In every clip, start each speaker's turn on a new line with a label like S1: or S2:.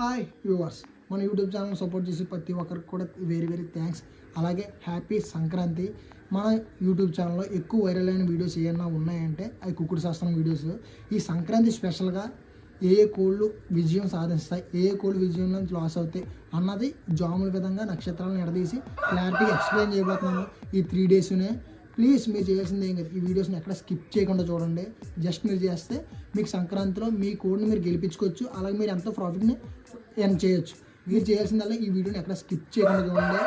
S1: Hi viewers, మన YouTube channel support చేసి ప్రతి ఒక్కరికి కూడా వెరీ థ్యాంక్స్. అలాగే హ్యాపీ సంక్రాంతి. మన యూట్యూబ్ ఛానల్లో ఎక్కువ వైరల్ అయిన వీడియోస్ ఏమన్నా ఉన్నాయంటే అవి కుక్కుడు శాస్త్రం వీడియోస్. ఈ సంక్రాంతి స్పెషల్గా ఏ కోళ్ళు విజయం సాధిస్తాయి, ఏ కోళ్ళు విజయం నుంచి లాస్ అవుతాయి అన్నది జాముల విధంగా నక్షత్రాలను ఎడదీసి క్లారిటీగా ఎక్స్ప్లెయిన్ చేయబోతున్నాను ఈ 3 డేస్నే. ప్లీజ్ మీరు చేయాల్సింది ఏం కదా, ఈ వీడియోస్ని ఎక్కడ స్కిప్ చేయకుండా చూడండి. జస్ట్ మీరు చేస్తే మీకు సంక్రాంతిలో మీ కోడ్ని మీరు గెలిపించుకోవచ్చు, అలాగే మీరు ఎంతో ప్రాఫిట్ని ఎర్న్ చేయొచ్చు. మీరు చేయాల్సిందల్లా ఈ వీడియోని ఎక్కడ స్కిప్ చేయకుండా చూడండి.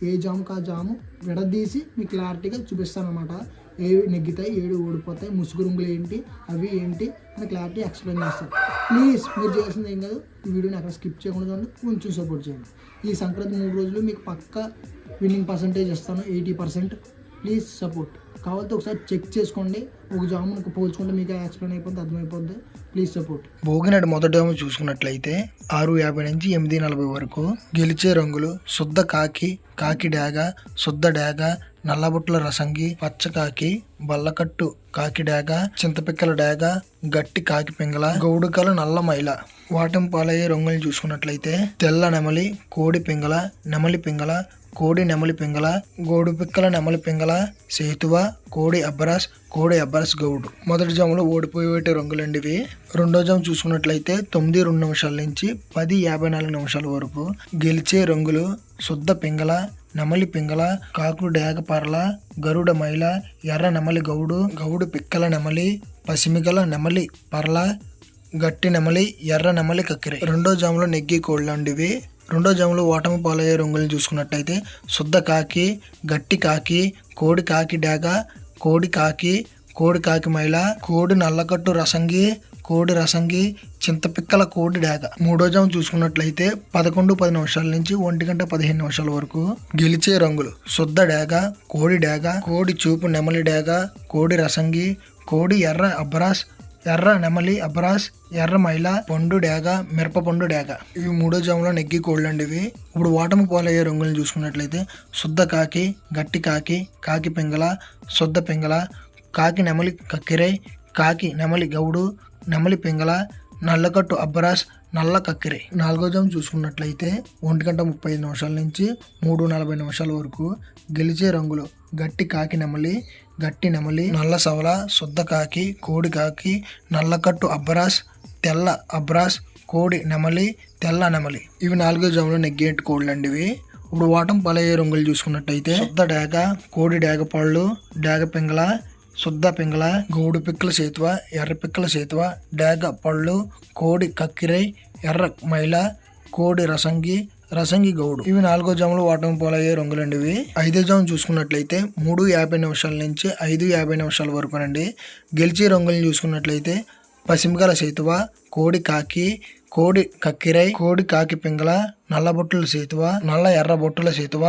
S1: ఏ జాము కా జాము విడదీసి మీకు క్లారిటీగా చూపిస్తాను అనమాట. ఏవి నెగ్గుతాయి, ఏడు ఓడిపోతాయి, ముసుగు రంగులు ఏంటి, అవి ఏంటి అని క్లారిటీ ఎక్స్ప్లెయిన్ చేస్తాను. ప్లీజ్ మీరు చేయాల్సింది ఏం కాదు, ఈ వీడియోని ఎక్కడ స్కిప్ చేయకుండా చూడండి, కొంచెం సపోర్ట్ చేయండి. ఈ సంక్రాంతి 3 రోజులు మీకు పక్కా విన్నింగ్ పర్సంటేజ్ ఇస్తాను, 80%. Please support. కావాలంటే ఒకసారి చెక్ చేసుకోండి, ఒక జామును పోల్చుకుంటే మీకు ఎక్స్ప్లెయిన్ అయిపోద్ది, అర్థమైపోద్ది. Please support.
S2: భోగినాడు మొదటి జాము చూసుకున్నట్లయితే 6:50 నుంచి 8:40 వరకు. గెలిచే రంగులు శుద్ధ కాకి, కాకి డాగ, శుద్ధ డాగ, నల్లబుట్ల రసంగి, పచ్చ కాకి, బల్లకట్టు కాకి డాగ, చింతపిక్కల డాగ, గట్టి కాకి పింగళ, గౌడుకల నల్ల మైల. వాటం పాలయ్యే రంగులు చూసుకున్నట్లయితే తెల్ల నెమలి, కోడి పింగళ, నెమలి పింగళ, కోడి నెమలి పింగళ, గోడు పిక్కల నెమలి పింగళ, సేతువ, కోడి అబ్బరాస్, కోడి అబ్బరాస్ గౌడు. మొదటి జాములో ఓడిపోయేటి రంగులండి ఇవి. రెండో జాము చూసుకున్నట్లయితే 9:02 నిమిషాల నుంచి 10:54 నిమిషాల వరకు. గెలిచే రంగులు శుద్ధ పింగళ, నెమలి పింగళ, కాకుడు డాగ పర్ల, గరుడ మైల, ఎర్ర నెమలి గౌడు, గౌడు పిక్కల నెమలి, పసిమిగల నెమలి పర్ల, గట్టి నెమలి, ఎర్ర నెమలి కక్కిరి. రెండో జాములో నెగ్గి కోళ్ళండి ఇవి. రెండో జాములో ఓటమి పాలయ్యే రంగులను చూసుకున్నట్టయితే శుద్ధ కాకి, గట్టి కాకి, కోడి కాకి డాగ, కోడి కాకి, కోడి కాకి మైల, కోడి నల్లకట్టు రసంగి, కోడి రసంగి, చింతపిక్కల కోడి డాగ. మూడో జాము చూసుకున్నట్లయితే 11:10 నిమిషాల నుంచి 1:15 నిమిషాల వరకు. గెలిచే రంగులు శుద్ధ డాగ, కోడి డాగ, కోడి చూపు నెమలి డాగ, కోడి రసంగి, కోడి ఎర్ర అబ్బరాస్, ఎర్ర నెమలి అబ్బరాస్, ఎర్ర మైల, పండు డాగ, మిరప పండు డాగ. ఇవి మూడో జాములో నెగ్గి కోళ్ళండి ఇవి. ఇప్పుడు ఓటమి పాలయ్యే రంగులను చూసుకున్నట్లయితే శుద్ధ కాకి, గట్టి కాకి, కాకి పింగళ, శుద్ధ పింగళ, కాకి నెమలి కక్కిరై, కాకి నెమలి గౌడు, నెమలి పింగళ, నల్లకట్టు అబ్బరాస్, నల్ల కక్కిరై. నాలుగో జాము చూసుకున్నట్లయితే 1:35 నిమిషాల నుంచి 3:40 నిమిషాల వరకు. గెలిచే రంగులు గట్టి కాకి నెమలి, గట్టి నెమలి, నల్ల సవల, శుద్ధ కాకి, కోడి కాకి, నల్లకట్టు అబ్బరాస్, తెల్ల అబ్బరాస్, కోడి నెమలి, తెల్ల నెమలి. ఇవి నాలుగో జాములో నెగ్గేటి కోళ్ళండి ఇవి. ఇప్పుడు ఓటం పాలయ్యే రంగులు చూసుకున్నట్టయితే శుద్ధ డాగ, కోడి డాగ పళ్ళు, డాగ పింగళ, శుద్ధ పింగళ, గౌడు పిక్కల సేతువ, ఎర్ర పిక్కల సేతువ, డాగ పళ్ళు, కోడి కక్కిరై, ఎర్ర మైల, కోడి రసంగి, రసంగి గౌడు. ఇవి నాలుగో జాములో ఓటమి పాలయ్యే రంగులండి ఇవి. ఐదో జాము చూసుకున్నట్లయితే 3:50 నిమిషాల నుంచి 5:50 నిమిషాల వరకు అండి. గెలిచే రంగులను చూసుకున్నట్లయితే పసిమిగల సేతువ, కోడి కాకి, కోడి కక్కిరై, కోడి కాకి పింగళ, నల్ల బొట్టుల సేతువ, నల్ల ఎర్ర బొట్టుల సేతువ,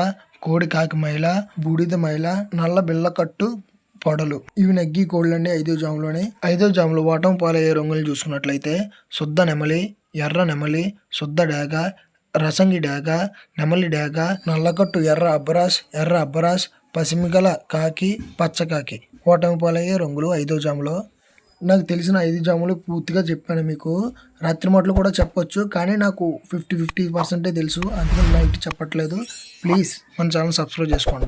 S2: కోడి కాకి మైల, బూడిద మైల, నల్ల బిళ్ళకట్టు పొడలు. ఇవి నెగ్గి కోళ్ళండి ఐదో జాములోనే. ఐదో జాములో ఓటమి పాలయ్యే రంగులు చూసుకున్నట్లయితే శుద్ధ నెమలి, ఎర్ర నెమలి, శుద్ధ డాగ, రసంగి డాగ, నెమలి డాగ, నల్లకట్టు ఎర్ర అబ్బరాస్, పసిమిగల కాకి, పచ్చ కాకి. ఓటమి పాలయ్యే రంగులు ఐదో జాములో. నాకు తెలిసిన 5 జాములు పూర్తిగా చెప్పాను మీకు. రాత్రి మాటలు కూడా చెప్పొచ్చు, కానీ నాకు 50% తెలుసు, అందుకని నైట్ చెప్పట్లేదు. ప్లీజ్ మన ఛానల్ సబ్స్క్రైబ్ చేసుకోండి.